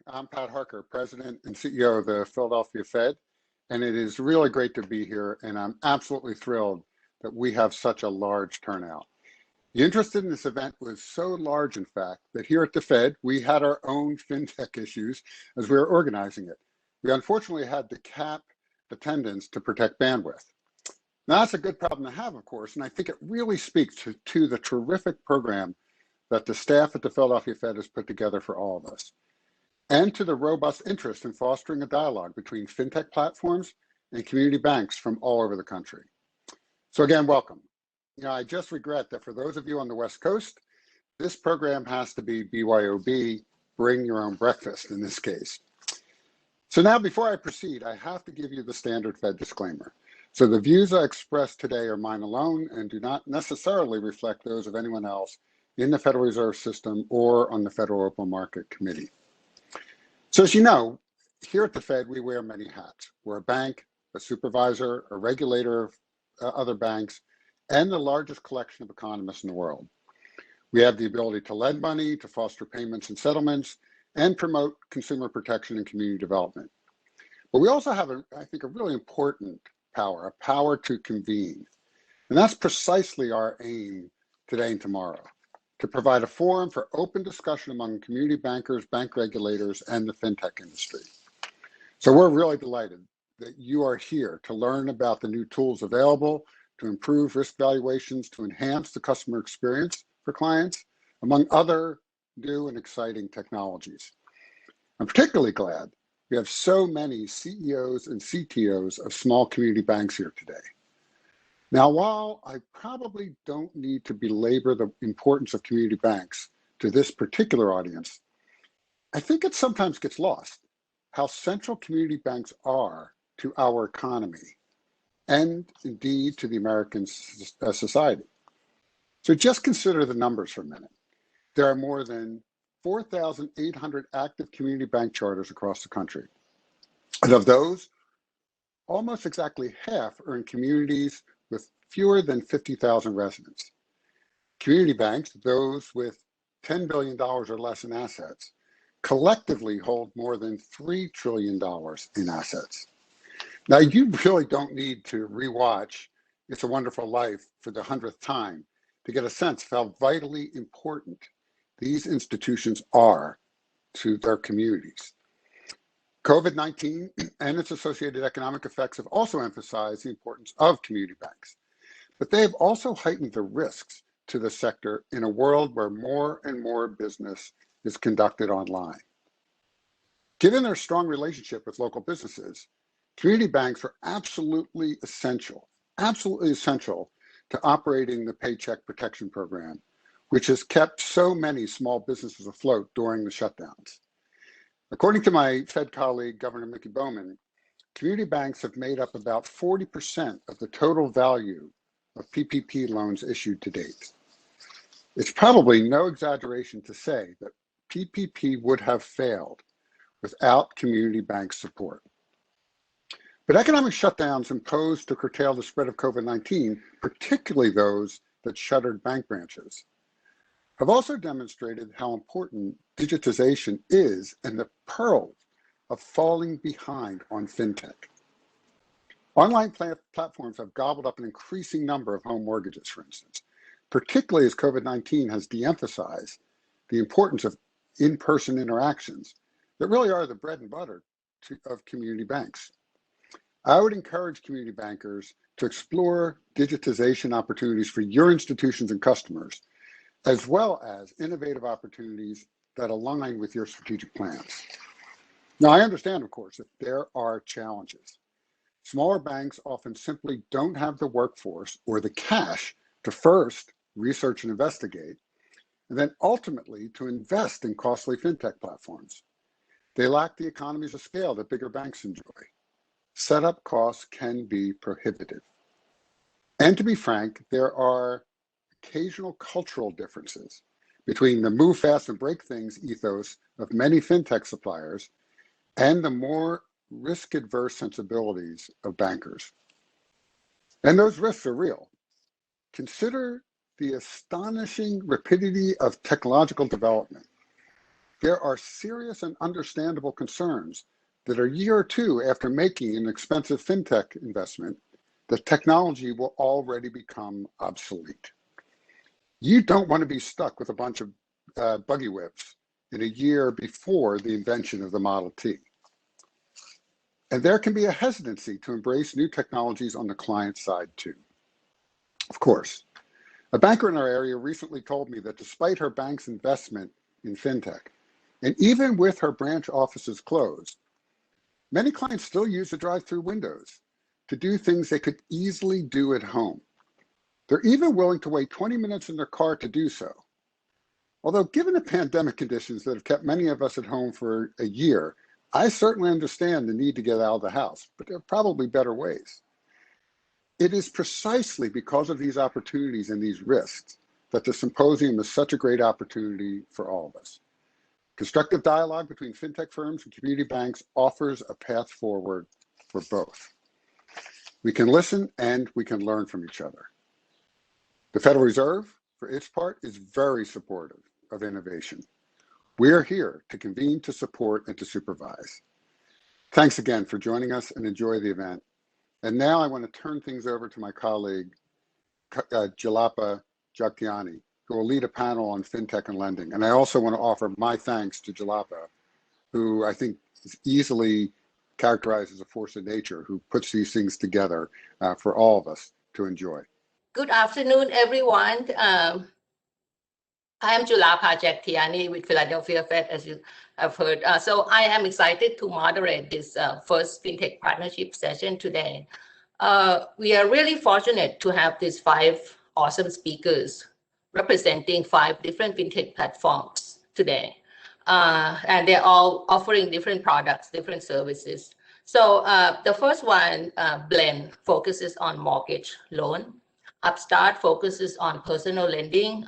I'm Pat Harker, President and CEO of the Philadelphia Fed, and it is really great to be here, and I'm absolutely thrilled that we have such a large turnout. The interest in this event was so large, in fact, that here at the Fed, we had our own FinTech issues as we were organizing it. We unfortunately had to cap attendance to protect bandwidth. Now, that's a good problem to have, of course, and I think it really speaks to the terrific program that the staff at the Philadelphia Fed has put together for all of us, and to the robust interest in fostering a dialogue between FinTech platforms and community banks from all over the country. So again, welcome. I just regret that for those of you on the West Coast, this program has to be BYOB, bring your own breakfast in this case. So now before I proceed, I have to give you the standard Fed disclaimer. So the views I express today are mine alone and do not necessarily reflect those of anyone else in the Federal Reserve System or on the Federal Open Market Committee. So as you know, here at the Fed, we wear many hats. We're a bank, a supervisor, a regulator of other banks, and the largest collection of economists in the world. We have the ability to lend money, to foster payments and settlements, and promote consumer protection and community development. But we also have, I think, a really important power, a power to convene. And that's precisely our aim today and tomorrow, to provide a forum for open discussion among community bankers, bank regulators, and the FinTech industry. So we're really delighted that you are here to learn about the new tools available to improve risk valuations, to enhance the customer experience for clients, among other new and exciting technologies. I'm particularly glad we have so many CEOs and CTOs of small community banks here today. Now, while I probably don't need to belabor the importance of community banks to this particular audience, I think it sometimes gets lost how central community banks are to our economy and indeed to the American society. So just consider the numbers for a minute. There are more than 4,800 active community bank charters across the country. And of those, almost exactly half are in communities with fewer than 50,000 residents. Community banks, those with $10 billion or less in assets, collectively hold more than $3 trillion in assets. Now, you really don't need to rewatch It's a Wonderful Life for the 100th time to get a sense of how vitally important these institutions are to their communities. COVID-19 and its associated economic effects have also emphasized the importance of community banks, but they have also heightened the risks to the sector in a world where more and more business is conducted online. Given their strong relationship with local businesses, community banks are absolutely essential to operating the Paycheck Protection Program, which has kept so many small businesses afloat during the shutdowns. According to my Fed colleague, Governor Mickey Bowman, community banks have made up about 40% of the total value of PPP loans issued to date. It's probably no exaggeration to say that PPP would have failed without community bank support. But economic shutdowns imposed to curtail the spread of COVID-19, particularly those that shuttered bank branches, have also demonstrated how important digitization is and the perils of falling behind on FinTech. Online platforms have gobbled up an increasing number of home mortgages, for instance, particularly as COVID-19 has de-emphasized the importance of in-person interactions that really are the bread and butter of community banks. I would encourage community bankers to explore digitization opportunities for your institutions and customers, as well as innovative opportunities that align with your strategic plans. Now, I understand, of course, that there are challenges. Smaller banks often simply don't have the workforce or the cash to first research and investigate, and then ultimately to invest in costly FinTech platforms. They lack the economies of scale that bigger banks enjoy. Setup costs can be prohibitive. And to be frank, there are occasional cultural differences between the move fast and break things ethos of many FinTech suppliers and the more risk-adverse sensibilities of bankers. And those risks are real. Consider the astonishing rapidity of technological development. there are serious and understandable concerns that a year or two after making an expensive fintech investment, the technology will already become obsolete. You don't want to be stuck with a bunch of buggy whips in a year before the invention of the Model T. And there can be a hesitancy to embrace new technologies on the client side too. Of course, a banker in our area recently told me that despite her bank's investment in fintech, and even with her branch offices closed, many clients still use the drive-through windows to do things they could easily do at home. They're even willing to wait 20 minutes in their car to do so. Although given the pandemic conditions that have kept many of us at home for a year, I certainly understand the need to get out of the house, but there are probably better ways. It is precisely because of these opportunities and these risks that the symposium is such a great opportunity for all of us. Constructive dialogue between fintech firms and community banks offers a path forward for both. We can listen and we can learn from each other. The Federal Reserve, for its part, is very supportive of innovation. We are here to convene, to support, and to supervise. Thanks again for joining us and enjoy the event. And now I want to turn things over to my colleague, Julapa Jagtiani, who will lead a panel on fintech and lending. And I also want to offer my thanks to Julapa, who I think is easily characterized as a force of nature, who puts these things together for all of us to enjoy. Good afternoon, everyone. I am Julapa Jagtiani with Philadelphia Fed, as you have heard. So I am excited to moderate this first FinTech partnership session today. We are really fortunate to have these 5 awesome speakers representing 5 different FinTech platforms today. And they're all offering different products, different services. So the first one, Blend, focuses on mortgage loan. Upstart focuses on personal lending.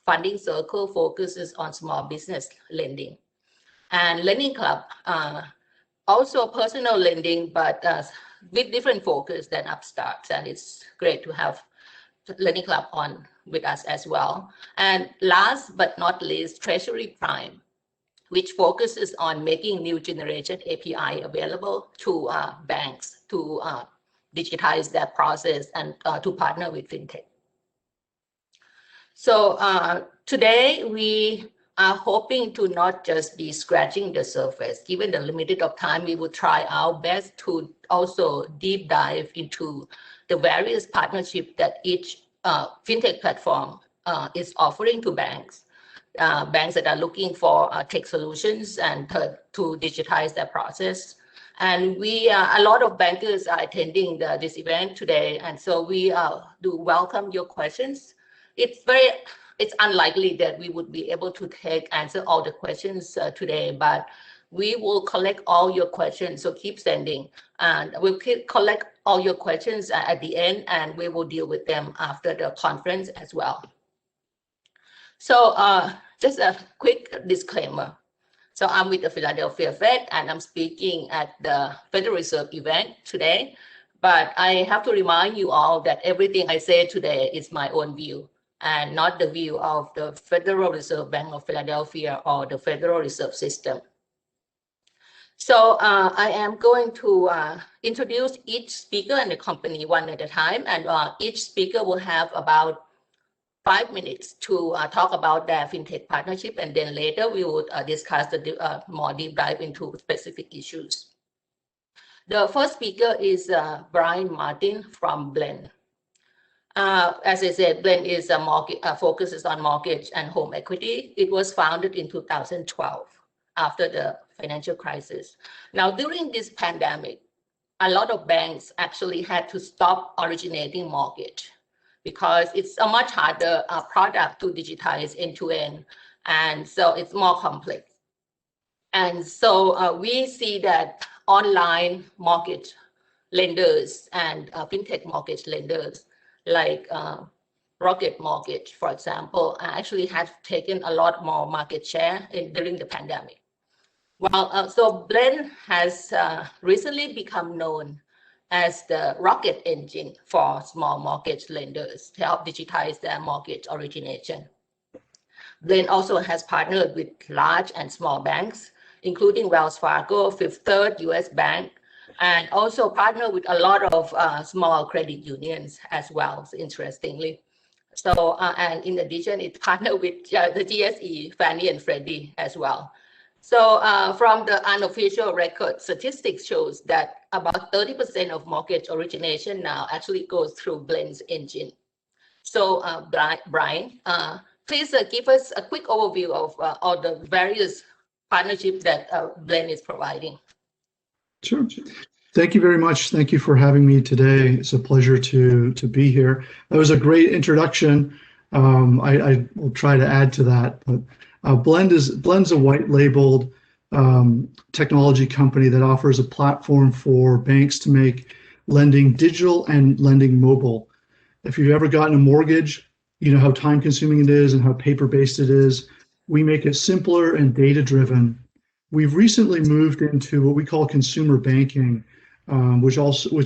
Funding Circle focuses on small business lending. And LendingClub, also personal lending, but with different focus than Upstart. And it's great to have LendingClub on with us as well. And last but not least, Treasury Prime, which focuses on making new generation API available to banks to digitize that process and to partner with FinTech. So today we are hoping to not just be scratching the surface. Given the limited of time, we will try our best to also deep dive into the various partnerships that each FinTech platform is offering to banks. Banks that are looking for tech solutions and to digitize their process. And a lot of bankers are attending this event today. And so we do welcome your questions. It's unlikely that we would be able to answer all the questions today, but we will collect all your questions. So keep sending, and we'll collect all your questions at the end, and we will deal with them after the conference as well. So just a quick disclaimer. So I'm with the Philadelphia Fed, and I'm speaking at the Federal Reserve event today. But I have to remind you all that everything I say today is my own view, and not the view of the Federal Reserve Bank of Philadelphia or the Federal Reserve System. So I am going to introduce each speaker and the company one at a time, and each speaker will have about 5 minutes to talk about their FinTech partnership, and then later we will discuss the more deep dive into specific issues. The first speaker is Brian Martin from Blend. As I said, Blend is focuses on mortgage and home equity. It was founded in 2012 after the financial crisis. Now, during this pandemic, a lot of banks actually had to stop originating mortgage because it's a much harder product to digitize end-to-end, and so it's more complex. And so we see that online mortgage lenders and FinTech mortgage lenders like Rocket Mortgage, for example, actually have taken a lot more market share during the pandemic. Well, so Blend has recently become known as the rocket engine for small mortgage lenders to help digitize their mortgage origination. Blend also has partnered with large and small banks, including Wells Fargo, Fifth Third, US Bank, and also partner with a lot of small credit unions as well, interestingly. So, and in addition, it partnered with the GSE, Fannie and Freddie as well. So from the unofficial record, statistics shows that about 30% of mortgage origination now actually goes through Blend's engine. So Brian, please give us a quick overview of all the various partnerships that Blend is providing. Sure. Thank you very much. Thank you for having me today. It's a pleasure to be here. That was a great introduction. I will try to add to that, but Blend's a white labeled technology company that offers a platform for banks to make lending digital and lending mobile. If you've ever gotten a mortgage, you know how time consuming it is and how paper based it is. We make it simpler and data driven. We've recently moved into what we call consumer banking, which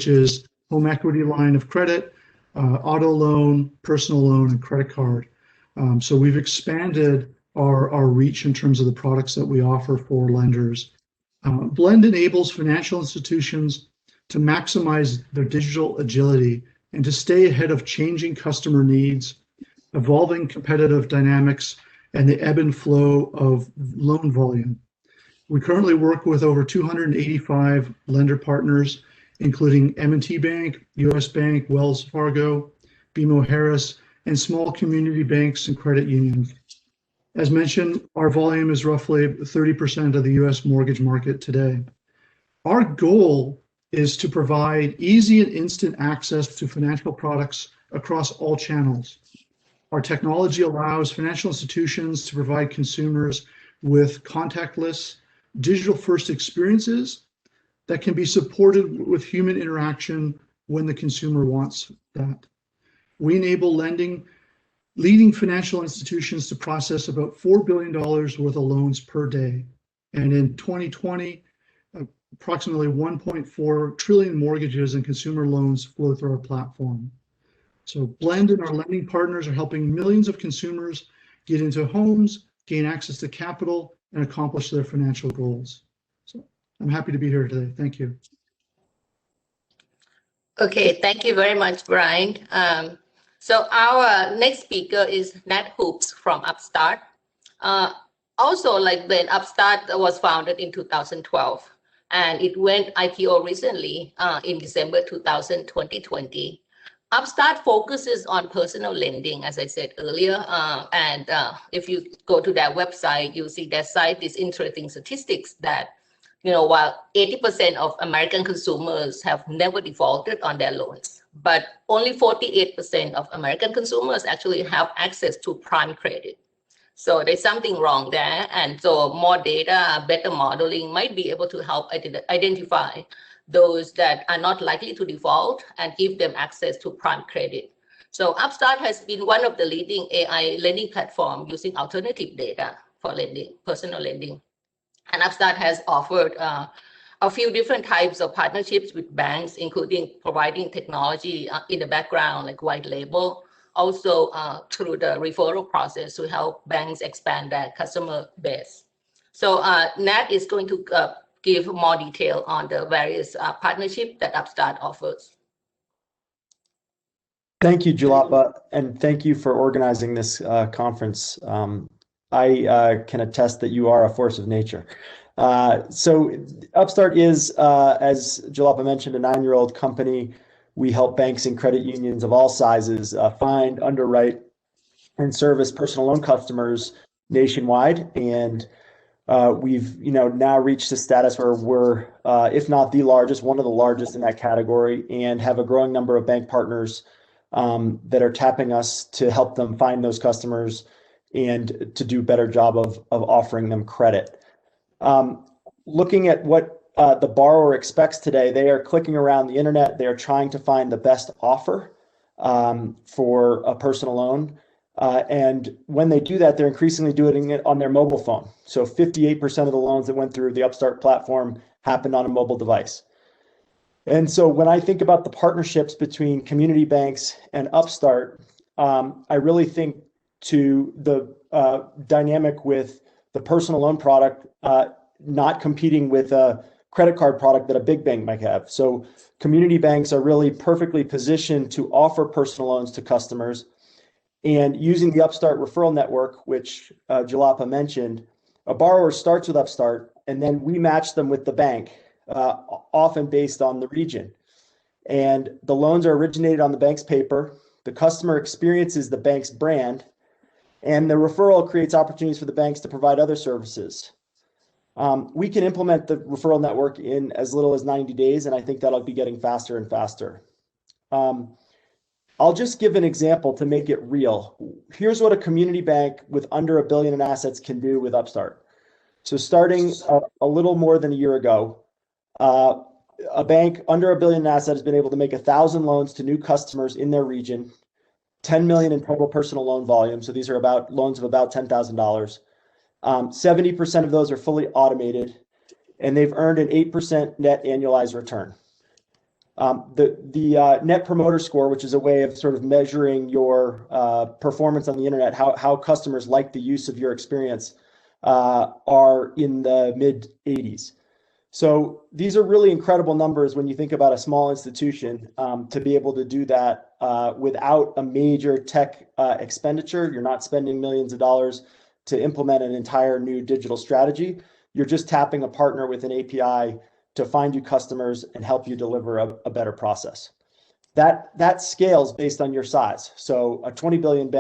is home equity line of credit, auto loan, personal loan, and credit card. So we've expanded our reach in terms of the products that we offer for lenders. Blend enables financial institutions to maximize their digital agility and to stay ahead of changing customer needs, evolving competitive dynamics, and the ebb and flow of loan volume. We currently work with over 285 lender partners, including M&T Bank, US Bank, Wells Fargo, BMO Harris, and small community banks and credit unions. As mentioned, our volume is roughly 30% of the US mortgage market today. Our goal is to provide easy and instant access to financial products across all channels. Our technology allows financial institutions to provide consumers with contactless, digital-first experiences that can be supported with human interaction when the consumer wants that. We enable leading financial institutions to process about $4 billion worth of loans per day. And in 2020, approximately 1.4 trillion mortgages and consumer loans flow through our platform. So Blend and our lending partners are helping millions of consumers get into homes, gain access to capital, and accomplish their financial goals. So I'm happy to be here today. Thank you. Okay, thank you very much, Brian. So our next speaker is Nat Hoopes from Upstart. Also, like Blend, Upstart was founded in 2012, and it went IPO recently in December 2020. Upstart focuses on personal lending, as I said earlier, and if you go to their website, you'll see their site is interesting statistics that, you know, while 80% of American consumers have never defaulted on their loans, but only 48% of American consumers actually have access to prime credit. So there's something wrong there, and so more data, better modeling might be able to help identify those that are not likely to default and give them access to prime credit. So Upstart has been one of the leading AI lending platforms using alternative data for lending, personal lending. And Upstart has offered a few different types of partnerships with banks, including providing technology in the background, like white label, also through the referral process to help banks expand their customer base. So Nat is going to give more detail on the various partnerships that Upstart offers. Thank you, Julapa, and thank you for organizing this conference. I can attest that you are a force of nature. So Upstart is, as Julapa mentioned, a 9-year-old company. We help banks and credit unions of all sizes find, underwrite, and service personal loan customers nationwide. And we've now reached a status where we're, if not the largest, one of the largest in that category, and have a growing number of bank partners that are tapping us to help them find those customers and to do a better job of offering them credit. Looking at what the borrower expects today, they are clicking around the internet. They are trying to find the best offer for a personal loan. And when they do that, they're increasingly doing it on their mobile phone. So 58% of the loans that went through the Upstart platform happened on a mobile device. And so when I think about the partnerships between community banks and Upstart, I really think to the dynamic with the personal loan product not competing with a credit card product that a big bank might have. So community banks are really perfectly positioned to offer personal loans to customers. And using the Upstart referral network, which Julapa mentioned, a borrower starts with Upstart, and then we match them with the bank, often based on the region. And the loans are originated on the bank's paper. The customer experiences the bank's brand, and the referral creates opportunities for the banks to provide other services. We can implement the referral network in as little as 90 days, and I think that'll be getting faster and faster. I'll just give an example to make it real. Here's what a community bank with under $1 billion in assets can do with Upstart. So starting a little more than a year ago, a bank under $1 billion in assets has been able to make 1,000 loans to new customers in their region, 10 million in total personal loan volume. So these are about loans of about $10,000. 70% of those are fully automated, and they've earned an 8% net annualized return. The Net Promoter Score, which is a way of sort of measuring your performance on the internet, how customers like the use of your experience, are in the mid 80s. So these are really incredible numbers when you think about a small institution to be able to do that without a major tech expenditure. You're not spending millions of dollars to implement an entire new digital strategy. You're just tapping a partner with an API to find you customers and help you deliver a better process. That scales based on your size. So a $20 billion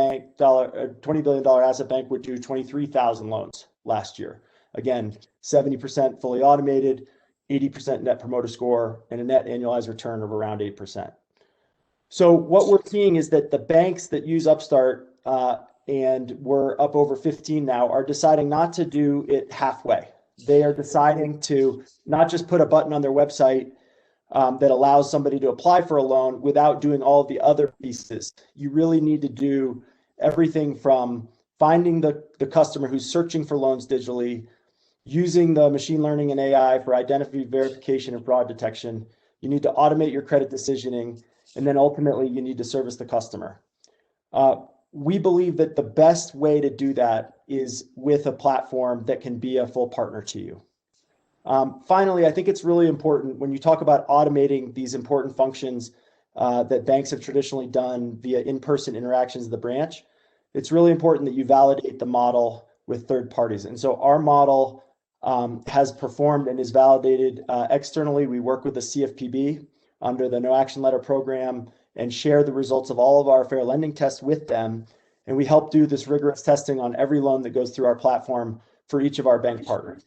asset bank would do 23,000 loans last year. Again, 70% fully automated, 80% Net Promoter Score, and a net annualized return of around 8%. So what we're seeing is that the banks that use Upstart, and we're up over 15 now, are deciding not to do it halfway. They are deciding to not just put a button on their website that allows somebody to apply for a loan without doing all of the other pieces. You really need to do everything from finding the customer who's searching for loans digitally, using the machine learning and AI for identity verification and fraud detection. You need to automate your credit decisioning, and then ultimately you need to service the customer. We believe that the best way to do that is with a platform that can be a full partner to you. Finally, I think it's really important when you talk about automating these important functions that banks have traditionally done via in-person interactions at the branch. It's really important that you validate the model with third parties. And so our model has performed and is validated externally. We work with the CFPB under the No Action Letter program and share the results of all of our fair lending tests with them. And we help do this rigorous testing on every loan that goes through our platform for each of our bank partners.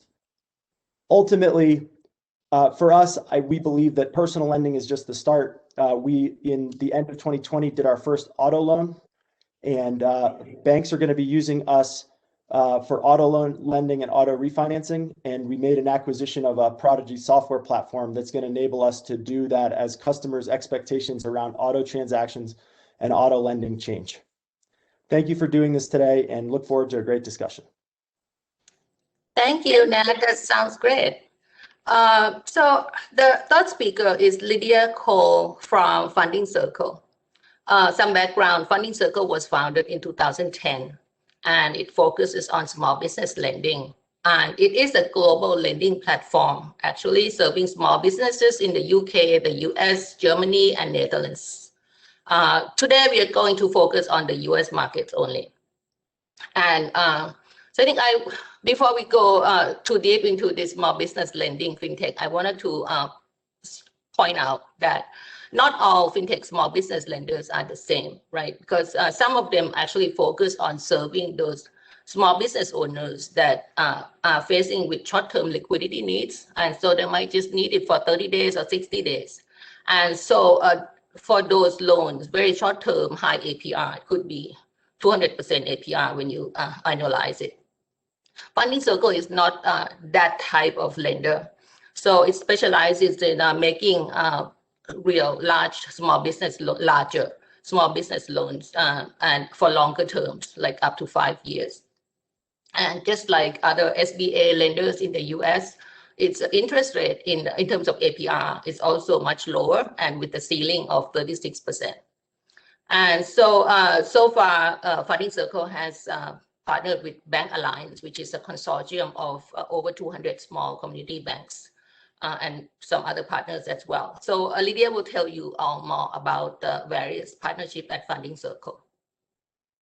Ultimately, for us, we believe that personal lending is just the start. We, in the end of 2020, did our first auto loan, and banks are going to be using us for auto loan lending and auto refinancing. And we made an acquisition of a Prodigy software platform that's going to enable us to do that as customers' expectations around auto transactions and auto lending change. Thank you for doing this today, and look forward to a great discussion. Thank you, Nat. That sounds great. So the third speaker is Lydia Cole from Funding Circle. Some background: Funding Circle was founded in 2010. And it focuses on small business lending. And it is a global lending platform, actually serving small businesses in the UK, the US, Germany, and Netherlands. Today, we are going to focus on the US markets only. And so I think before we go too deep into this small business lending fintech, I wanted to point out that not all fintech small business lenders are the same, right? Because some of them actually focus on serving those small business owners that are facing with short-term liquidity needs. And so they might just need it for 30 days or 60 days. And so for those loans, very short-term, high APR, it could be 200% APR when you annualize it. Funding Circle is not that type of lender. So it specializes in making real large small business larger small business loans and for longer terms, like up to 5 years. And just like other SBA lenders in the US, its interest rate in terms of APR is also much lower, and with a ceiling of 36%. And so, so far, Funding Circle has partnered with Bank Alliance, which is a consortium of over 200 small community banks and some other partners as well. So Lydia will tell you all more about the various partnerships at Funding Circle.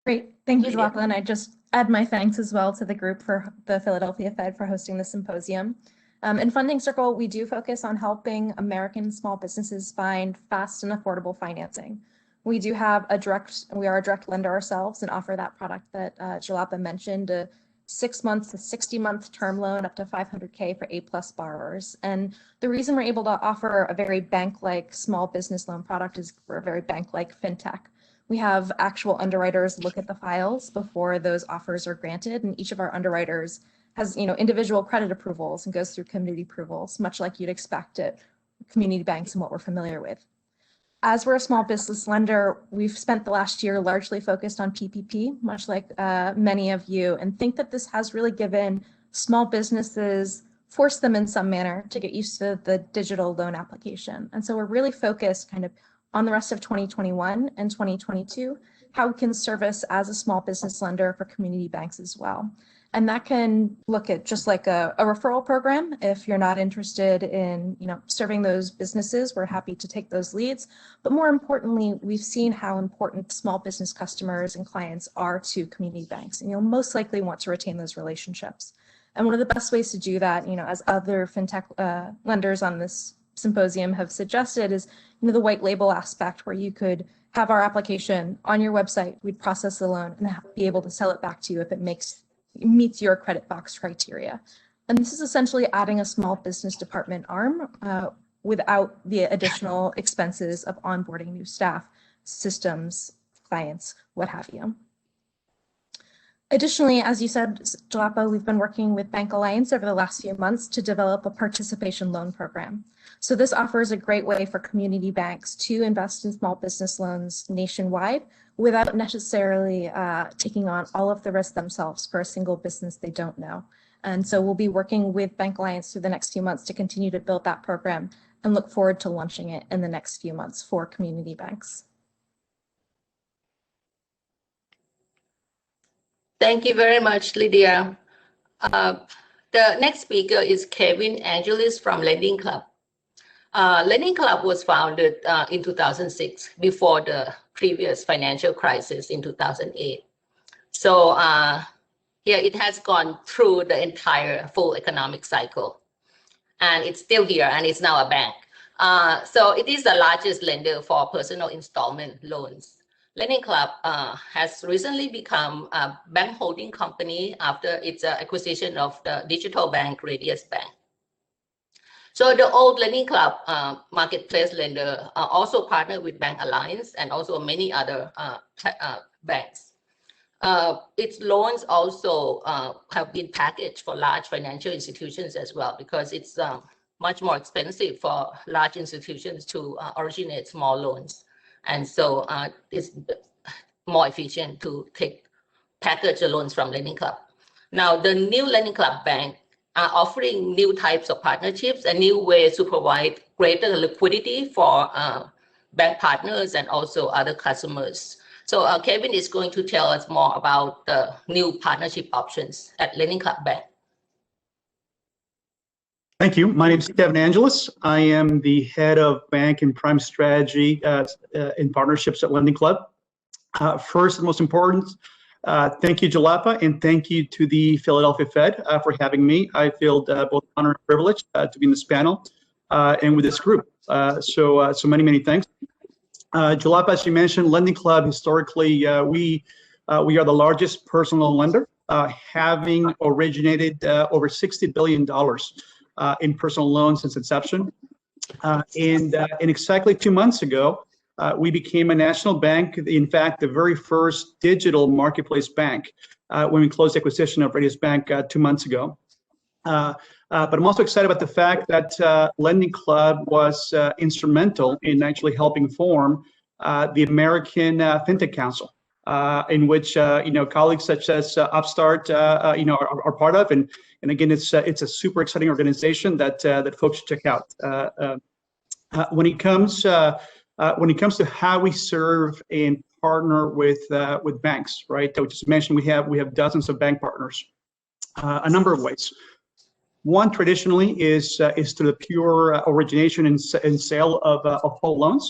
Great, thank you, Lydia. Julapa, and I just add my thanks as well to the group for the Philadelphia Fed for hosting the symposium. In Funding Circle, we do focus on helping American small businesses find fast and affordable financing. We do have we are a direct lender ourselves and offer that product that Julapa mentioned, a 6 months to 60-month term loan up to $500K for A+ borrowers. And the reason we're able to offer a very bank-like small business loan product is we're a very bank-like fintech. We have actual underwriters look at the files before those offers are granted, and each of our underwriters has individual credit approvals and goes through community approvals, much like you'd expect at community banks and what we're familiar with. As we're a small business lender, we've spent the last year largely focused on PPP, much like many of you, and think that this has really given small businesses, forced them in some manner to get used to the digital loan application. And so we're really focused kind of on the rest of 2021 and 2022, how we can service as a small business lender for community banks as well. And that can look at just like a referral program. If you're not interested in serving those businesses, we're happy to take those leads. But more importantly, we've seen how important small business customers and clients are to community banks, and you'll most likely want to retain those relationships. And one of the best ways to do that, as other fintech lenders on this symposium have suggested, is the white label aspect, where you could have our application on your website, we'd process the loan and be able to sell it back to you if it meets your credit box criteria. And this is essentially adding a small business department arm without the additional expenses of onboarding new staff, systems, clients, what have you. Additionally, as you said, Julapa, we've been working with Bank Alliance over the last few months to develop a participation loan program. So this offers a great way for community banks to invest in small business loans nationwide without necessarily taking on all of the risk themselves for a single business they don't know. And so we'll be working with Bank Alliance through the next few months to continue to build that program and look forward to launching it in the next few months for community banks. Thank you very much, Lydia. The next speaker is Kevin Angelis from LendingClub. LendingClub was founded in 2006, before the previous financial crisis in 2008. So here it has gone through the entire full economic cycle, and it's still here, and it's now a bank. So it is the largest lender for personal installment loans. LendingClub has recently become a bank holding company after its acquisition of the digital bank Radius Bank. So the old LendingClub marketplace lender also partnered with Bank Alliance and also many other banks. Its loans also have been packaged for large financial institutions as well, because it's much more expensive for large institutions to originate small loans. And so it's more efficient to package the loans from LendingClub. Now, the new LendingClub Bank are offering new types of partnerships and new ways to provide greater liquidity for bank partners and also other customers. So Kevin is going to tell us more about the new partnership options at LendingClub Bank. Thank you. My name is Kevin Angelis. I am the head of bank and prime strategy in partnerships at LendingClub. First and most important, thank you, Julapa, and thank you to the Philadelphia Fed for having me. I feel both honored and privileged to be in this panel and with this group. So many thanks. Julapa, as you mentioned, LendingClub, historically, we are the largest personal loan lender, having originated over $60 billion in personal loans since inception. And exactly 2 months ago, we became a national bank, in fact, the very first digital marketplace bank when we closed the acquisition of Radius Bank 2 months ago. But I'm also excited about the fact that LendingClub was instrumental in actually helping form the American Fintech Council, in which colleagues such as Upstart are part of, and again, it's a super exciting organization that folks should check out. When it comes to how we serve and partner with banks, right? We just mentioned we have dozens of bank partners, a number of ways. One traditionally is through the pure origination and sale of whole loans,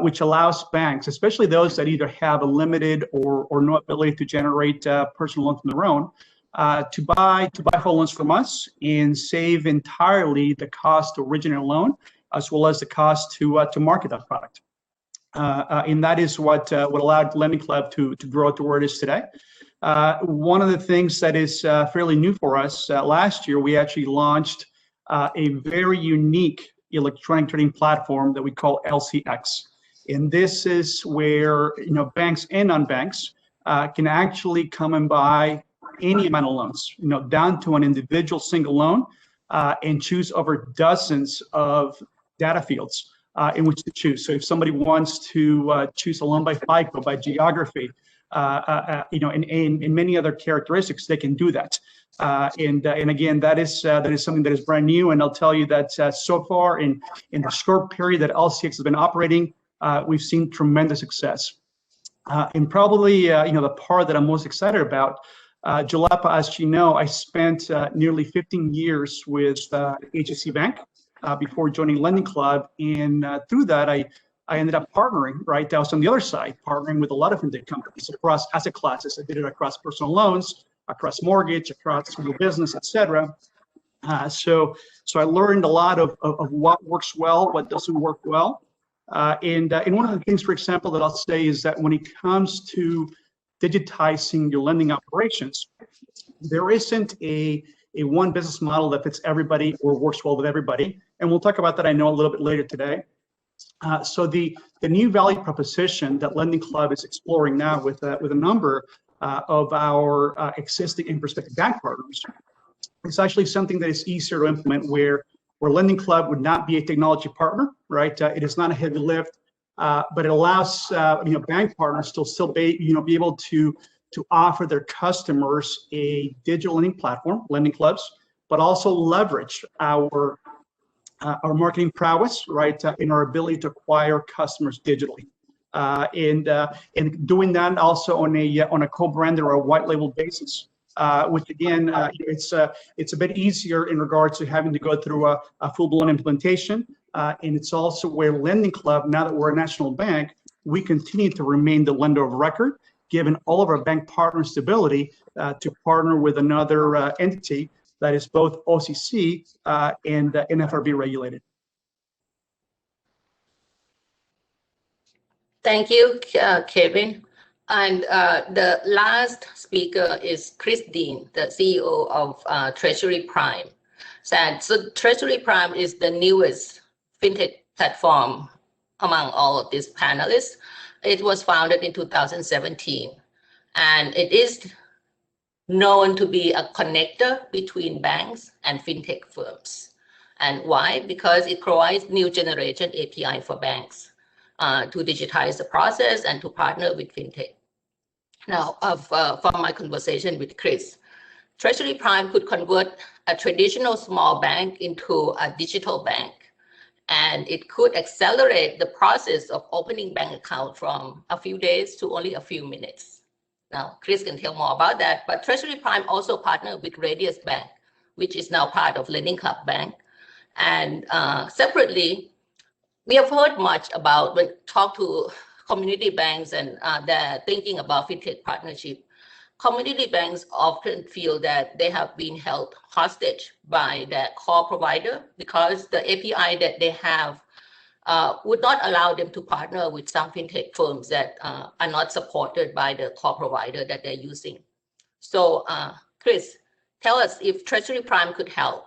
which allows banks, especially those that either have a limited or no ability to generate personal loans on their own, to buy whole loans from us and save entirely the cost to originate a loan, as well as the cost to market that product. And that is what allowed LendingClub to grow to where it is today. One of the things that is fairly new for us, last year, we actually launched a very unique electronic trading platform that we call LCX. And this is where banks and non-banks can actually come and buy any amount of loans, down to an individual single loan, and choose over dozens of data fields in which to choose. So if somebody wants to choose a loan by FICO, by geography, and many other characteristics, they can do that. And again, that is something that is brand new. And I'll tell you that so far in the short period that LCX has been operating, we've seen tremendous success. And probably the part that I'm most excited about, Julapa, as you know, I spent nearly 15 years with HSC Bank before joining LendingClub, and through that I ended up partnering, right? I was on the other side, partnering with a lot of fintech companies across asset classes. I did it across personal loans, across mortgage, across small business, etc. So I learned a lot of what works well, what doesn't work well. And one of the things, for example, that I'll say is that when it comes to digitizing your lending operations, there isn't a one business model that fits everybody or works well with everybody. And we'll talk about that, I know, a little bit later today. So the new value proposition that LendingClub is exploring now with a number of our existing and prospective bank partners is actually something that is easier to implement, where LendingClub would not be a technology partner, right? It is not a heavy lift, but it allows bank partners to still be able to offer their customers a digital lending platform, LendingClubs, but also leverage our marketing prowess, right, in our ability to acquire customers digitally, and doing that also on a co-branded or a white label basis, which again, it's a bit easier in regards to having to go through a full-blown implementation, and it's also where LendingClub, now that we're a national bank, we continue to remain the lender of record, given all of our bank partners the ability to partner with another entity that is both OCC and NFRB regulated. Thank you, Kevin. And the last speaker is Chris Dean, the CEO of Treasury Prime. So Treasury Prime is the newest fintech platform among all of these panelists. It was founded in 2017, and it is known to be a connector between banks and fintech firms. And why? Because it provides new generation API for banks to digitize the process and to partner with fintech. Now, from my conversation with Chris, Treasury Prime could convert a traditional small bank into a digital bank, and it could accelerate the process of opening bank account from a few days to only a few minutes. Now, Chris can tell more about that, but Treasury Prime also partnered with Radius Bank, which is now part of LendingClub Bank. And separately, we have heard much about, when talk to community banks and they're thinking about fintech partnership, community banks often feel that they have been held hostage by their core provider because the API that they have would not allow them to partner with some fintech firms that are not supported by the core provider that they're using. So, Chris, tell us if Treasury Prime could help.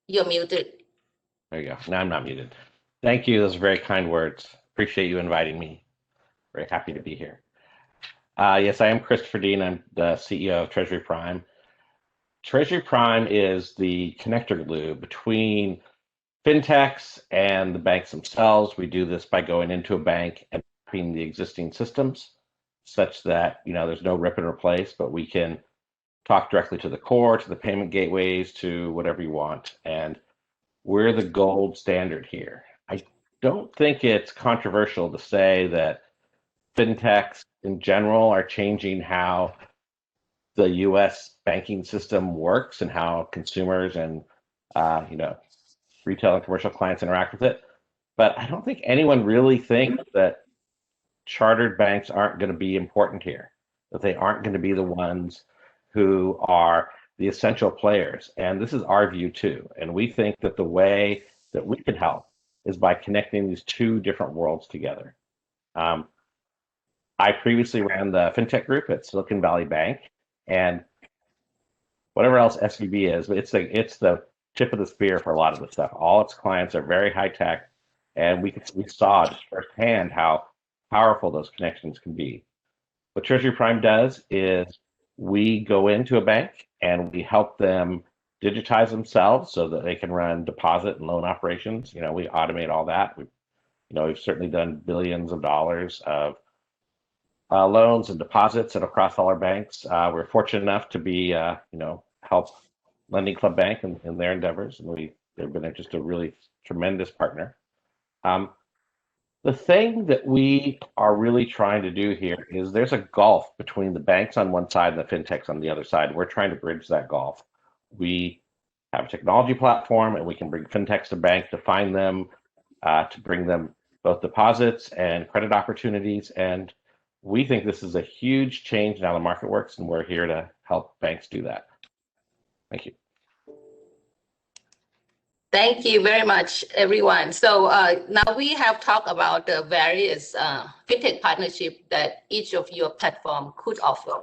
You're muted. There you go. Now I'm not muted. Thank you. Those are very kind words. Appreciate you inviting me. Very happy to be here. Yes, I am Christopher Dean. I'm the CEO of Treasury Prime. Treasury Prime is the connector glue between fintechs and the banks themselves. We do this by going into a bank and mapping the existing systems such that there's no rip and replace, but we can talk directly to the core, to the payment gateways, to whatever you want. And we're the gold standard here. I don't think it's controversial to say that fintechs in general are changing how the U.S. banking system works and how consumers and retail and commercial clients interact with it. But I don't think anyone really thinks that chartered banks aren't going to be important here, that they aren't going to be the ones who are the essential players. And this is our view too. And we think that the way that we can help is by connecting these two different worlds together. I previously ran the Fintech group at Silicon Valley Bank, and whatever else SVB is, but it's the tip of the spear for a lot of the stuff. All its clients are very high tech, and we saw just firsthand how powerful those connections can be. What Treasury Prime does is we go into a bank and we help them digitize themselves so that they can run deposit and loan operations. We automate all that. We've certainly done billions of dollars of loans and deposits and across all our banks. We're fortunate enough to be, help LendingClub Bank in their endeavors, and they've been just a really tremendous partner. The thing that we are really trying to do here is there's a gulf between the banks on one side and the fintechs on the other side. We're trying to bridge that gulf. We have a technology platform, and we can bring fintechs to banks to find them, to bring them both deposits and credit opportunities. And we think this is a huge change in how the market works, and we're here to help banks do that. Thank you. Thank you very much, everyone. So now we have talked about the various fintech partnerships that each of your platform could offer.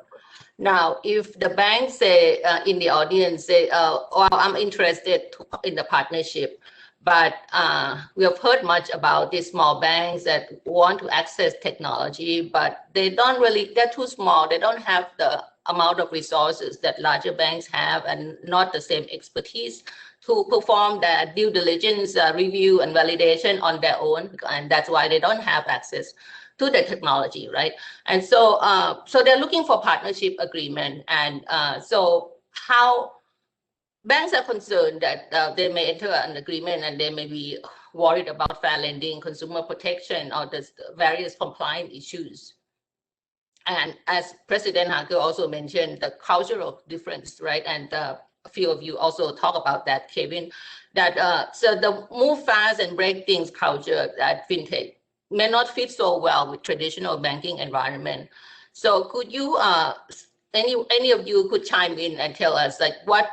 Now, if the banks say in the audience say, "Oh, I'm interested in the partnership," but we have heard much about these small banks that want to access technology, but they're too small. They don't have the amount of resources that larger banks have and not the same expertise to perform the due diligence review and validation on their own. And that's why they don't have access to the technology, right? And so so they're looking for partnership agreement. And so how banks are concerned that they may enter an agreement and they may be worried about fair lending, consumer protection, or the various compliance issues. And as President Harker also mentioned, the cultural difference, right? And a few of you also talk about that, Kevin, that so the move fast and break things culture at fintech may not fit so well with traditional banking environment. So could you, any of you could chime in and tell us like what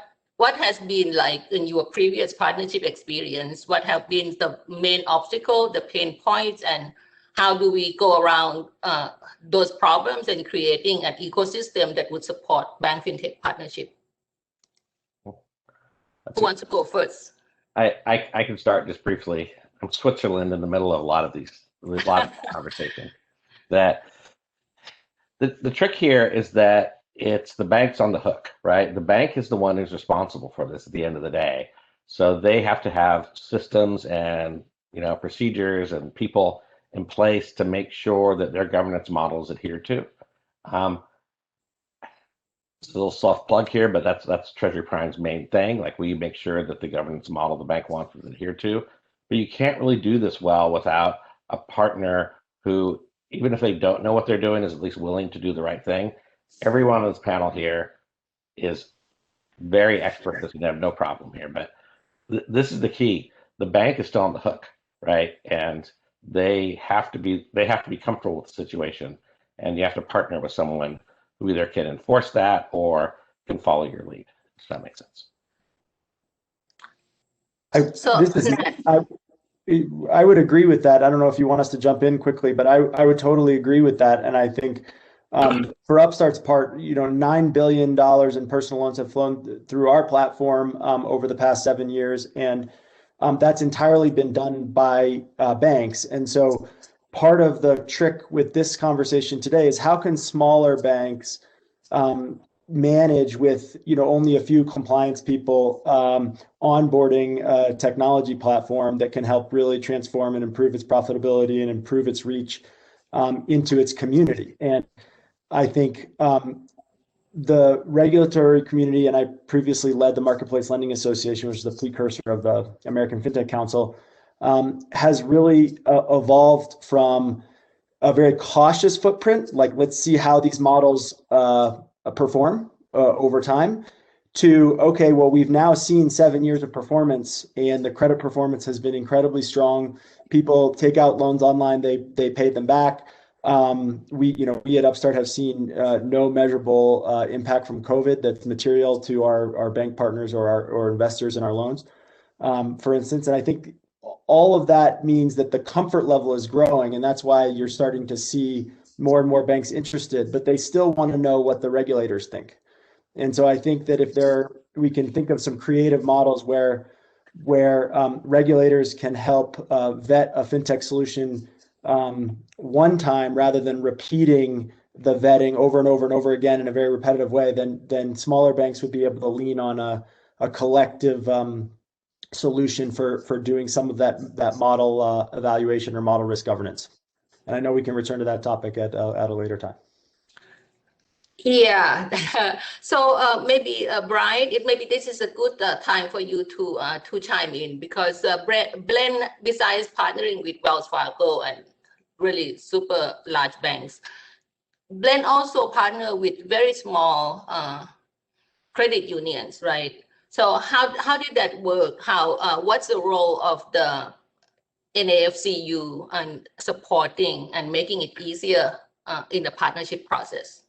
has been like in your previous partnership experience, what have been the main obstacle, the pain points, and how do we go around those problems and creating an ecosystem that would support bank fintech partnership? Who wants to go first? I can start just briefly. I'm Switzerland in the middle of a lot of conversations. That the trick here is that it's the bank's on the hook, right? The bank is the one who's responsible for this at the end of the day. So they have to have systems and procedures and people in place to make sure that their governance model is adhered to. It's a little soft plug here, but that's Treasury Prime's main thing. Like, we make sure that the governance model the bank wants is adhered to. But you can't really do this well without a partner who, even if they don't know what they're doing, is at least willing to do the right thing. Everyone on this panel here is very expert. This can have no problem here, but this is the key. The bank is still on the hook, right? And they have to be comfortable with the situation, and you have to partner with someone who either can enforce that or can follow your lead. Does that make sense? I would agree with that. I don't know if you want us to jump in quickly, but I would totally agree with that. And I think for Upstart's part, $9 billion in personal loans have flown through our platform over the past 7 years. And that's entirely been done by banks. And so part of the trick with this conversation today is how can smaller banks manage with only a few compliance people onboarding a technology platform that can help really transform and improve its profitability and improve its reach into its community. And I think the regulatory community, and I previously led the Marketplace Lending Association, which is the precursor of the American Fintech Council, has really evolved from a very cautious footprint, like let's see how these models perform over time, to, okay, well, we've now seen 7 years of performance and the credit performance has been incredibly strong. People take out loans online, they pay them back. We at Upstart have seen no measurable impact from COVID that's material to our bank partners or investors in our loans, for instance. And I think all of that means that the comfort level is growing, and that's why you're starting to see more and more banks interested, but they still want to know what the regulators think. And so I think that if we can think of some creative models where regulators can help vet a fintech solution one time rather than repeating the vetting over and over and over again in a very repetitive way, then smaller banks would be able to lean on a collective solution for doing some of that model evaluation or model risk governance. And I know we can return to that topic at a later time. Yeah. So maybe Brian, maybe this is a good time for you to chime in, because Blend, besides partnering with Wells Fargo and really super large banks, Blend also partner with very small credit unions, right? So how did that work? What's the role of the NAFCU and supporting and making it easier in the partnership process?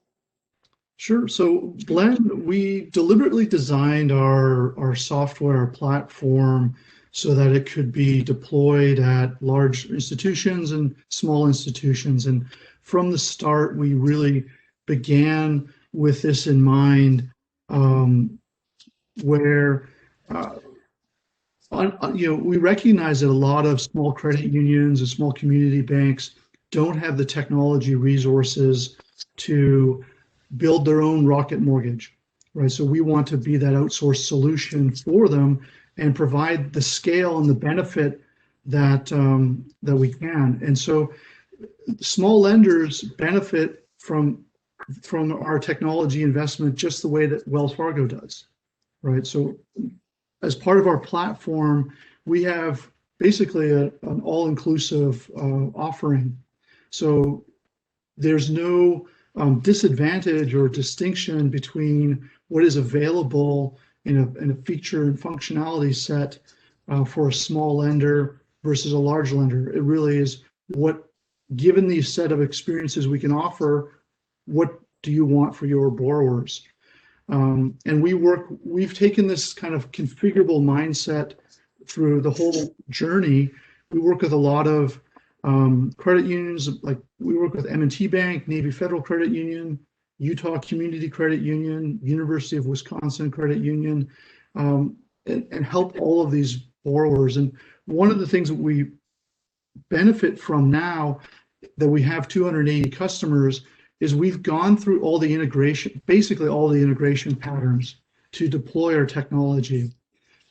Sure. So Blend, we deliberately designed our software platform so that it could be deployed at large institutions and small institutions. And from the start, we really began with this in mind, where we recognize that a lot of small credit unions and small community banks don't have the technology resources to build their own Rocket Mortgage, right? So we want to be that outsourced solution for them and provide the scale and the benefit that we can. And so small lenders benefit from our technology investment just the way that Wells Fargo does, right? So as part of our platform, we have basically an all-inclusive offering. So there's no disadvantage or distinction between what is available in a feature and functionality set for a small lender versus a large lender. It really is given the set of experiences we can offer, what do you want for your borrowers? And we've taken this kind of configurable mindset through the whole journey. We work with a lot of credit unions, like we work with M&T Bank, Navy Federal Credit Union, Utah Community Credit Union, University of Wisconsin Credit Union, and help all of these borrowers. And one of the things that we benefit from now that we have 280 customers is we've gone through all the integration, basically all the integration patterns to deploy our technology.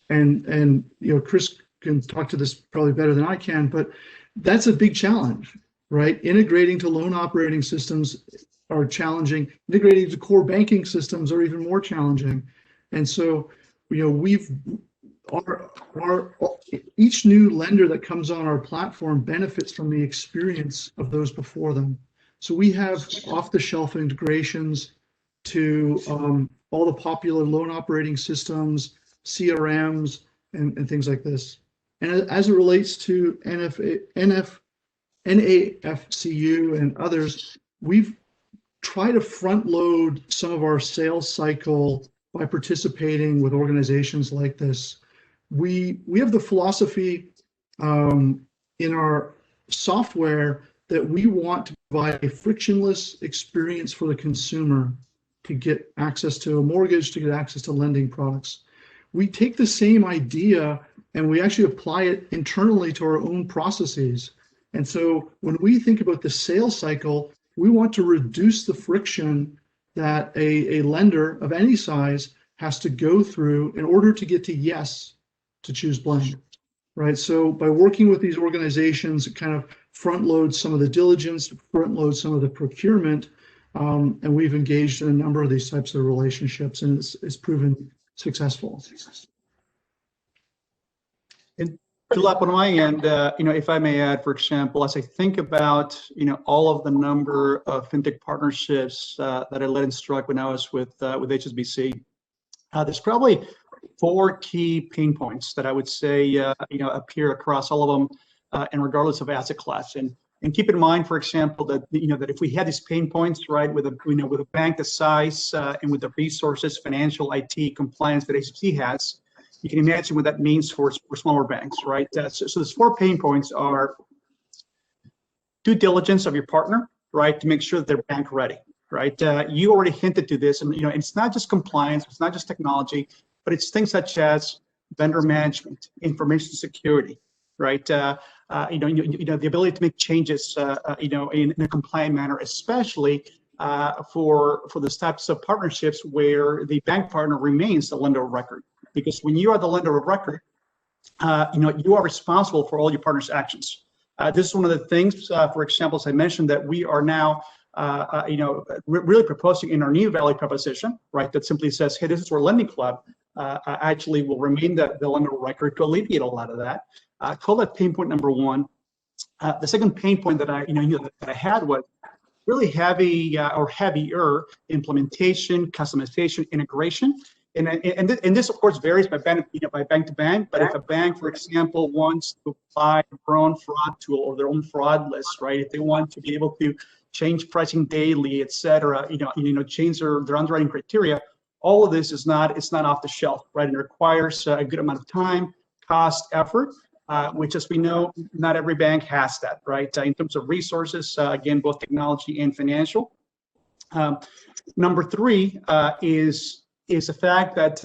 And Chris can talk to this probably better than I can, but that's a big challenge, right? Integrating to loan operating systems are challenging. Integrating to core banking systems are even more challenging. And so, each new lender that comes on our platform benefits from the experience of those before them. So we have off-the-shelf integrations to all the popular loan operating systems, CRMs, and things like this. And as it relates to NAFCU and others, we've tried to front load some of our sales cycle by participating with organizations like this. We have the philosophy in our software that we want to provide a frictionless experience for the consumer to get access to a mortgage, to get access to lending products. We take the same idea and we actually apply it internally to our own processes. And so when we think about the sales cycle, we want to reduce the friction that a lender of any size has to go through in order to get to yes to choose Blend, right? So by working with these organizations, it kind of front loads some of the diligence, front loads some of the procurement, And we've engaged in a number of these types of relationships, and it's proven successful. And Julapa, on my end, if I may add, for example, as I think about, all of the number of fintech partnerships that I led and struck when I was with HSBC, there's probably 4 key pain points that I would say, appear across all of them, and regardless of asset class. And keep in mind, for example, that that if we had these pain points, right, with a bank the size and with the resources, financial, IT, compliance that HSBC has, you can imagine what that means for smaller banks, right? So those 4 pain points are due diligence of your partner, right, to make sure that they're bank ready, right? You already hinted to this, and it's not just compliance, it's not just technology, but it's things such as vendor management, information security, right? The ability to make changes, in a compliant manner, especially for those types of partnerships where the bank partner remains the lender of record. Because when you are the lender of record, you are responsible for all your partner's actions. This is one of the things, for example, as I mentioned, that we are now, really proposing in our new value proposition, right? That simply says, hey, this is where LendingClub actually will remain the lender of record to alleviate a lot of that. Call that pain point number 1. The second pain point that I had was really heavy or heavier implementation, customization, integration. And this, of course, varies by bank, by bank to bank. But if a bank, for example, wants to apply their own fraud tool or their own fraud list, right? If they want to be able to change pricing daily, et cetera, change their underwriting criteria, all of this it's not off the shelf, right? And it requires a good amount of time, cost, effort, which, as we know, not every bank has that, right? In terms of resources, again, both technology and financial. Number 3 is the fact that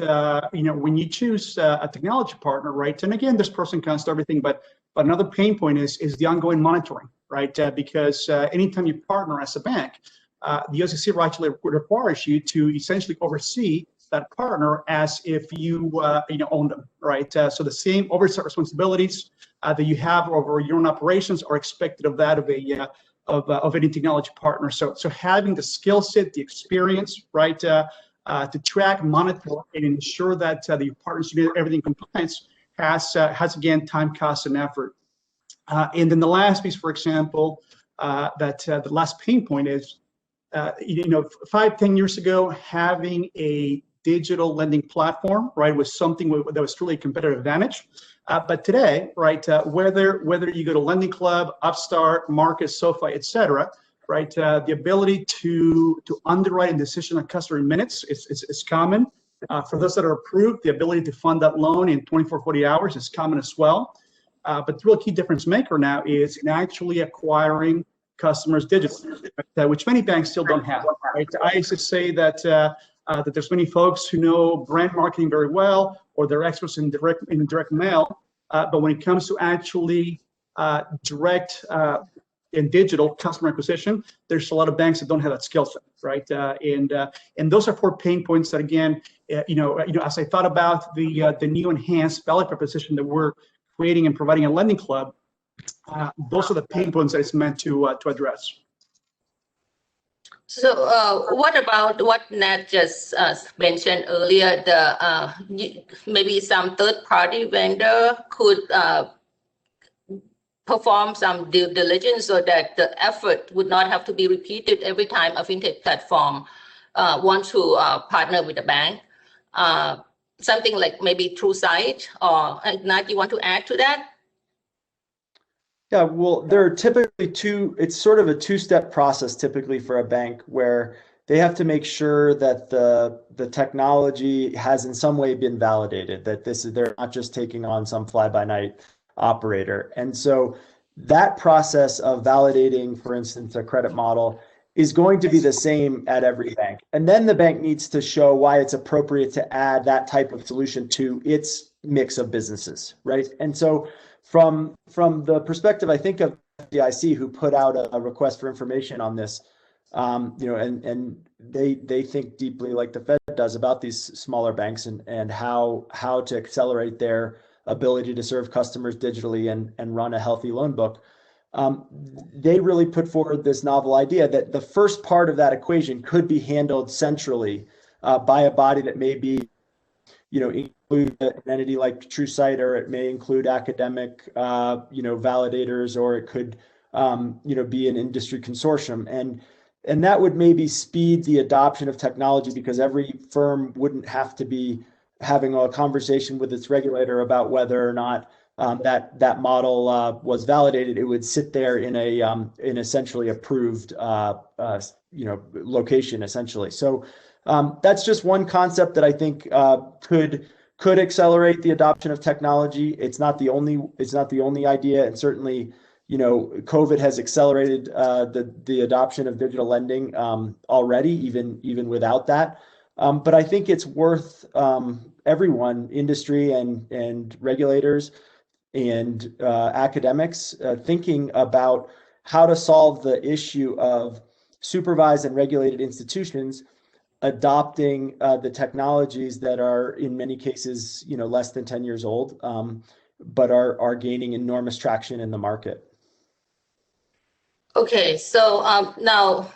when you choose a technology partner, right? And again, there's pros and cons to everything, but another pain point is the ongoing monitoring, right? Because anytime you partner as a bank, the OCC actually requires you to essentially oversee that partner as if you own them, right? So the same oversight responsibilities that you have over your own operations are expected of that of any technology partner. So having the skill set, the experience, right, to track, monitor, and ensure that the partners do everything in compliance has again time, cost, and effort. And then the last piece, for example, the last pain point is, 5-10 years ago, having a digital lending platform, right, was something that was truly a competitive advantage. But today, right, whether you go to LendingClub, Upstart, Marcus, SoFi, et cetera, right, the ability to underwrite and decision a customer in minutes is common. For those that are approved, the ability to fund that loan in 24, 40 hours is common as well. But the real key difference maker now is in actually acquiring customers digitally, which many banks still don't have. Right? I used to say that that there's many folks who know brand marketing very well, or they're experts in direct mail. But when it comes to actually direct and digital customer acquisition, there's a lot of banks that don't have that skill set, right? And those are 4 pain points that, again, as I thought about the new enhanced value proposition that we're creating and providing at LendingClub, those are the pain points that it's meant to address. So what about what Nat just mentioned earlier, maybe some third-party vendor could perform some due diligence so that the effort would not have to be repeated every time a fintech platform wants to partner with a bank? Something like maybe TrueSight, or Nat, you want to add to that? Yeah, well, there are typically it's sort of a 2-step process typically for a bank, where they have to make sure that the technology has in some way been validated, that they're not just taking on some fly-by-night operator. And so that process of validating, for instance, a credit model is going to be the same at every bank. And then the bank needs to show why it's appropriate to add that type of solution to its mix of businesses, right? And so from the perspective, I think, of FDIC, who put out a request for information on this, and they think deeply, like the Fed does, about these smaller banks and how to accelerate their ability to serve customers digitally and run a healthy loan book. they really put forward this novel idea that the first part of that equation could be handled centrally by a body that may be, include an entity like TrueSight, or it may include academic, validators, or it could, be an industry consortium. And that would maybe speed the adoption of technology, because every firm wouldn't have to be having a conversation with its regulator about whether or not that model was validated. It would sit there in a centrally approved location, essentially. So that's just one concept that I think could accelerate the adoption of technology. It's not the only idea, and certainly, COVID has accelerated the adoption of digital lending already, even without that. But I think it's worth everyone, industry and regulators and academics, thinking about how to solve the issue of supervised and regulated institutions adopting the technologies that are in many cases, less than 10 years old, but are gaining enormous traction in the market. Okay, so now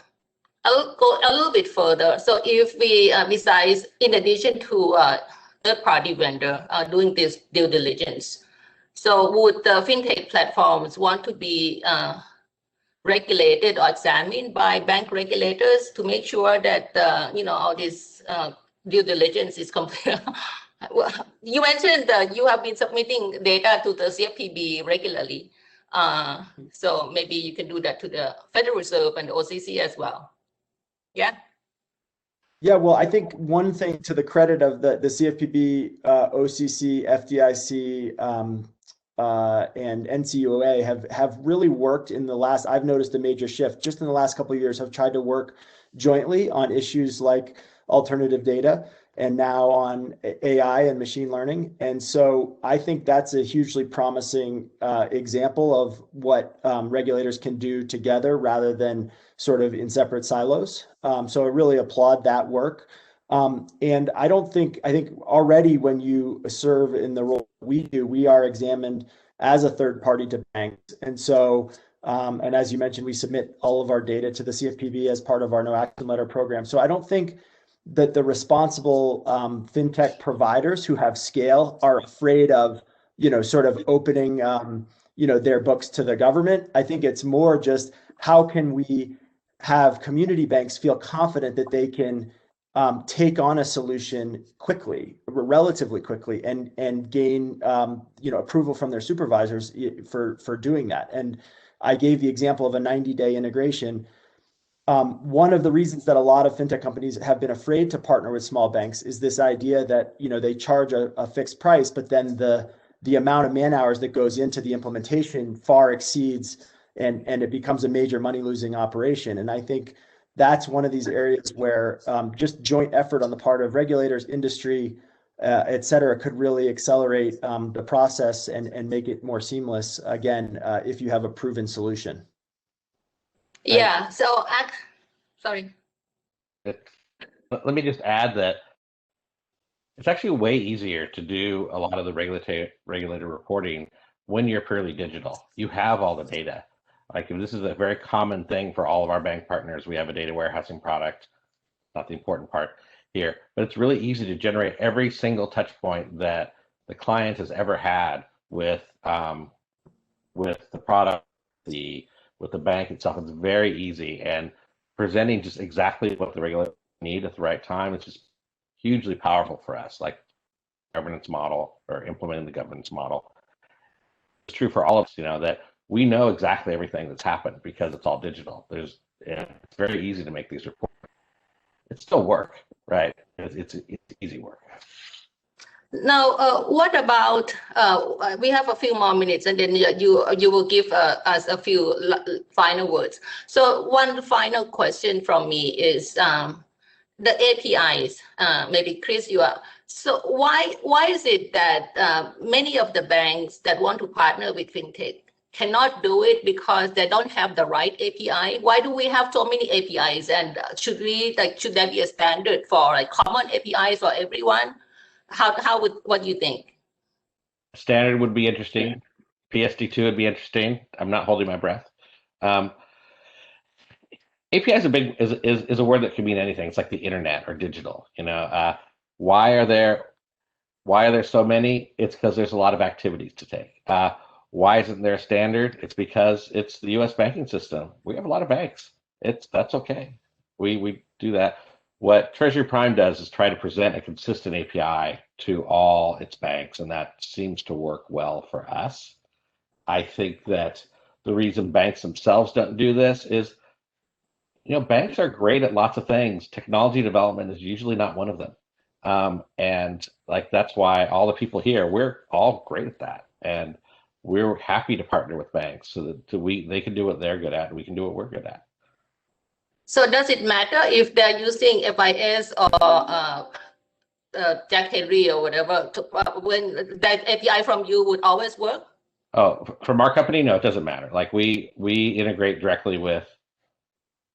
I'll go a little bit further. So if we, besides, in addition to third-party vendor doing this due diligence, so would the fintech platforms want to be regulated or examined by bank regulators to make sure that all this due diligence is complete? You mentioned that you have been submitting data to the CFPB regularly. So maybe you can do that to the Federal Reserve and the OCC as well. Yeah. Yeah, well, I think one thing to the credit of the CFPB, OCC, FDIC, and NCUA have really worked in the last, I've noticed a major shift just in the last couple of years, have tried to work jointly on issues like alternative data, and now on AI and machine learning. And so I think that's a hugely promising example of what regulators can do together rather than sort of in separate silos. So I really applaud that work. And I think already when you serve in the role we do, we are examined as a third party to banks. And so, and as you mentioned, we submit all of our data to the CFPB as part of our No Action Letter program. So I don't think that the responsible fintech providers who have scale are afraid of, sort of opening, their books to the government. I think it's more just how can we have community banks feel confident that they can take on a solution quickly, relatively quickly, and gain approval from their supervisors for doing that. And I gave the example of a 90-day integration. One of the reasons that a lot of fintech companies have been afraid to partner with small banks is this idea that they charge a fixed price, but then the amount of man hours that goes into the implementation far exceeds, and it becomes a major money-losing operation. And I think that's one of these areas where just joint effort on the part of regulators, industry, et cetera, could really accelerate the process and make it more seamless, again, if you have a proven solution. Yeah, so, sorry. Let me just add that it's actually way easier to do a lot of the regulator reporting when you're purely digital. You have all the data. Like, this is a very common thing for all of our bank partners. We have a data warehousing product, not the important part here, but it's really easy to generate every single touch point that the client has ever had with the product, with the bank itself. It's very easy, and presenting just exactly what the regulators need at the right time. It's just hugely powerful for us, like governance model or implementing the governance model. It's true for all of us, that we know exactly everything that's happened because it's all digital. It's very easy to make these reports. It's still work, right? It's easy work. Now, what about, we have a few more minutes, and then you will give us a few final words. So one final question from me is the APIs. Maybe Chris, you are. So why is it that many of the banks that want to partner with fintech cannot do it because they don't have the right API? Why do we have so many APIs? And should there be a standard for common APIs for everyone? What do you think? Standard would be interesting. PSD2 would be interesting. I'm not holding my breath. API is is a word that can mean anything. It's like the internet or digital. Why are there so many? It's because there's a lot of activities to take. Why isn't there a standard? It's because it's the U.S. banking system. We have a lot of banks. That's okay. We do that. What Treasury Prime does is try to present a consistent API to all its banks, and that seems to work well for us. I think that the reason banks themselves don't do this is, banks are great at lots of things. Technology development is usually not one of them. And that's why all the people here, we're all great at that. And we're happy to partner with banks so that they can do what they're good at and we can do what we're good at. So does it matter if they're using FIS or Jack Henry or whatever, when that API from you would always work? Oh, from our company, no, it doesn't matter. We integrate directly with,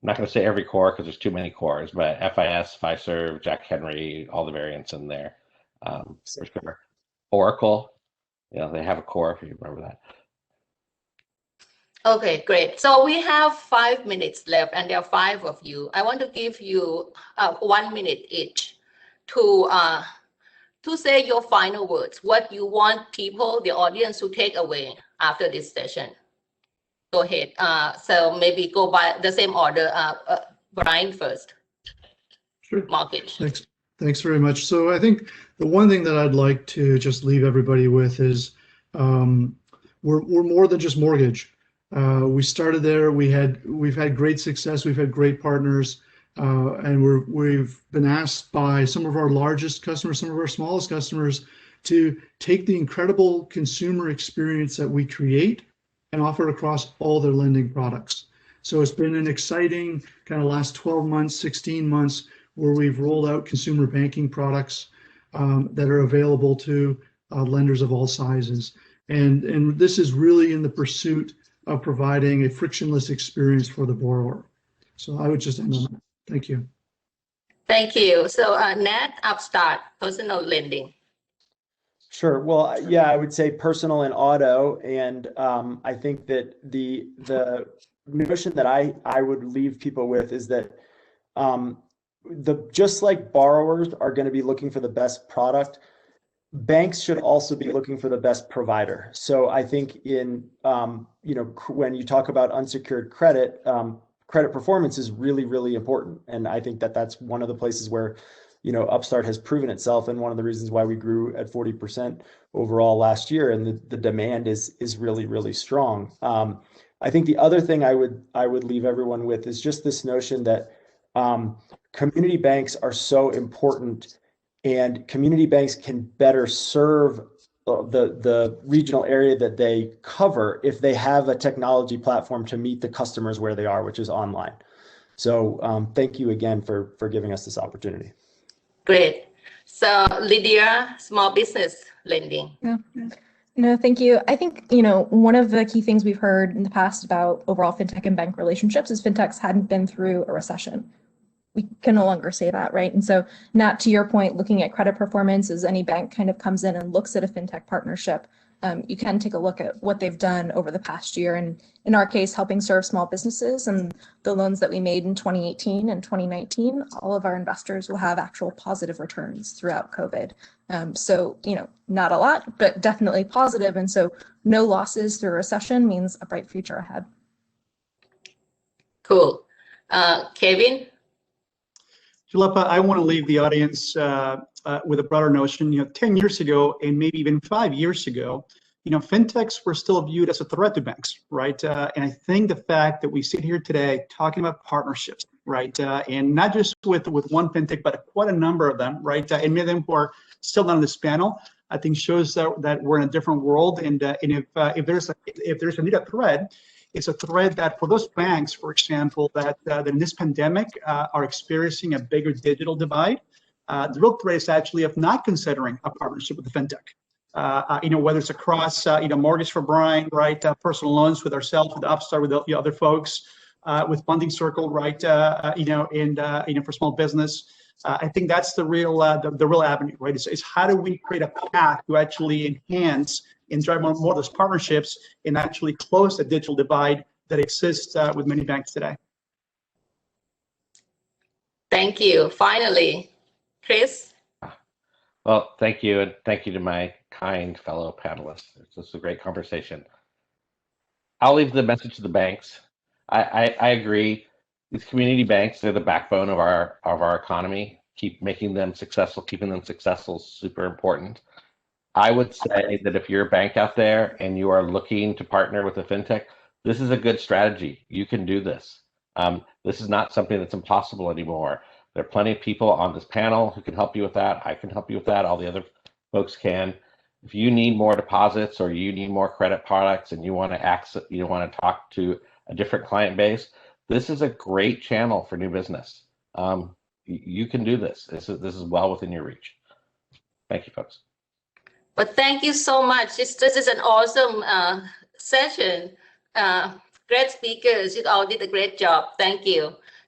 I'm not going to say every core because there's too many cores, but FIS, Fiserv, Jack Henry, all the variants in there. Oracle, they have a core, if you remember that. Okay, great. So we have 5 minutes left, and there are 5 of you. I want to give you 1 minute each to say your final words, what you want people, the audience, to take away after this session. Go ahead. So maybe go by the same order. Brian first. Sure. Mortgage. Thanks very much. So I think the one thing that I'd like to just leave everybody with is we're more than just mortgage. We started there. We've had great success. We've had great partners, and we've been asked by some of our largest customers, some of our smallest customers, to take the incredible consumer experience that we create and offer it across all their lending products. So it's been an exciting kind of last 12 months, 16 months, where we've rolled out consumer banking products that are available to lenders of all sizes. And this is really in the pursuit of providing a frictionless experience for the borrower. So I would just end on that. Thank you. Thank you. So Nat, Upstart, personal lending. Sure. Well, yeah, I would say personal and auto, and I think that the notion that I would leave people with is that just like borrowers are going to be looking for the best product, banks should also be looking for the best provider. So I think when you talk about unsecured credit, credit performance is really, really important, and I think that that's one of the places where Upstart has proven itself, and one of the reasons why we grew at 40% overall last year, and the demand is really, really strong. I think the other thing I would leave everyone with is just this notion that community banks are so important, and community banks can better serve the regional area that they cover if they have a technology platform to meet the customers where they are, which is online. So thank you again for giving us this opportunity. Great. So Lydia, small business lending. Yeah. No, thank you. I think, one of the key things we've heard in the past about overall fintech and bank relationships is fintechs hadn't been through a recession. We can no longer say that, right? And so, Nat, to your point, looking at credit performance, as any bank kind of comes in and looks at a fintech partnership, you can take a look at what they've done over the past year. And in our case, helping serve small businesses and the loans that we made in 2018 and 2019, all of our investors will have actual positive returns throughout COVID. So, not a lot, but definitely positive. And so no losses through a recession means a bright future ahead. Cool. Kevin? Julapa, I want to leave the audience with a broader notion. 10 years ago, and maybe even 5 years ago, fintechs were still viewed as a threat to banks, right? And I think the fact that we sit here today talking about partnerships, right, and not just with one fintech, but quite a number of them, right, and many of them who are still not on this panel, I think shows that we're in a different world. And if there's indeed a threat, it's a threat that for those banks, for example, that in this pandemic are experiencing a bigger digital divide. The real threat is actually of not considering a partnership with the fintech. Whether it's across, mortgage for Brian, right, personal loans with ourselves, with Upstart, with the other folks, with Funding Circle, right, and for small business. I think that's the real avenue, right? Is how do we create a path to actually enhance and drive more of those partnerships and actually close the digital divide that exists with many banks today. Thank you. Finally, Chris. Well, thank you, and thank you to my kind fellow panelists. This is a great conversation. I'll leave the message to the banks. I agree. These community banks, they're the backbone of our economy. Keep making them successful, keeping them successful is super important. I would say that if you're a bank out there and you are looking to partner with a fintech, this is a good strategy. You can do this. This is not something that's impossible anymore. There are plenty of people on this panel who can help you with that. I can help you with that. All the other folks can. If you need more deposits or you need more credit products and you want to access, you want to talk to a different client base, this is a great channel for new business. You can do this. This is well within your reach. Thank you, folks. But thank you so much. This is an awesome session. Great speakers. You all did a great job. Thank you.